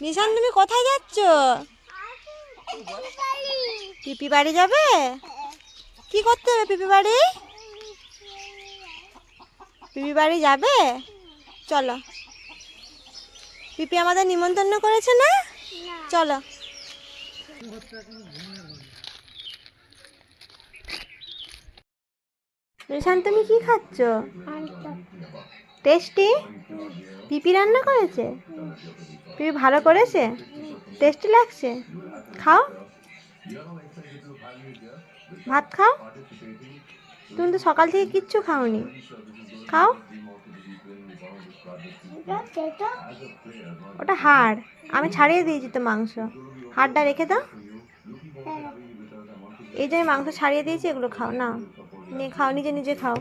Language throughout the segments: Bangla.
নিশান তুমি কোথায় যাচ্ছ? পিপি বাড়ি যাবে? কি করতে হবে পিপি বাড়ি? পিপি বাড়ি যাবে? চলো, পিপি আমাদের নিমন্ত্রণ করেছে না? চলো। নিশান তুমি কি খাচ্ছ? টেস্টি? পিপি রান্না করেছে? পিপি ভালো করেছে? টেস্টি লাগছে? খাও, ভাত খাও। তুমি তো সকাল থেকে কিচ্ছু খাওনি, খাও। ওটা হাড়, আমি ছাড়িয়ে দিয়েছি তো মাংস, হাড়টা রেখে দাও। এই যে মাংস ছাড়িয়ে দিয়েছি, এগুলো খাও না, নিয়ে খাও, নিজে নিজে খাও,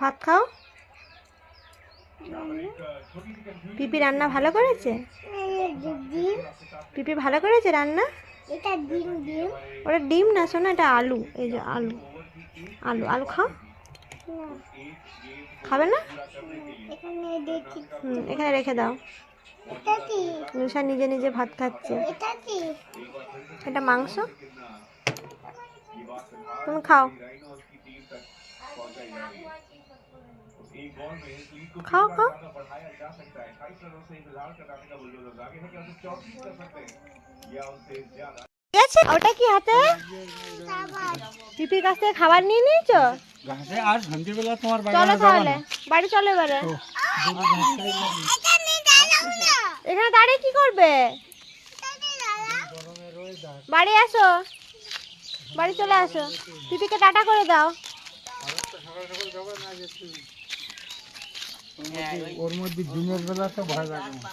ভাত খাও। পিপি রান্না ভালো করেছে? পিপি ভালো করেছে রান্না? ওটা ডিম না শোনো, এটা আলু। এই যে আলু, আলু আলু খাও। খাবে না? এখানে রেখে দাও। নিশা নিজে নিজে ভাত খাচ্ছে। এটা মাংস, তুমি খাও, খাও খাও। ওটা কি হাতে? পিপির কাছ থেকে খাবার নিয়ে নিয়েছো? চলো তাহলে বাড়ি চলো এবারে। এখানে দাঁড়িয়ে কি করবে? বাড়ি আসো, বাড়ি চলে আসো। পিপিকে টাটা করে দাও। ওর মধ্যে দিনের বেলা তো ভয় লাগে না।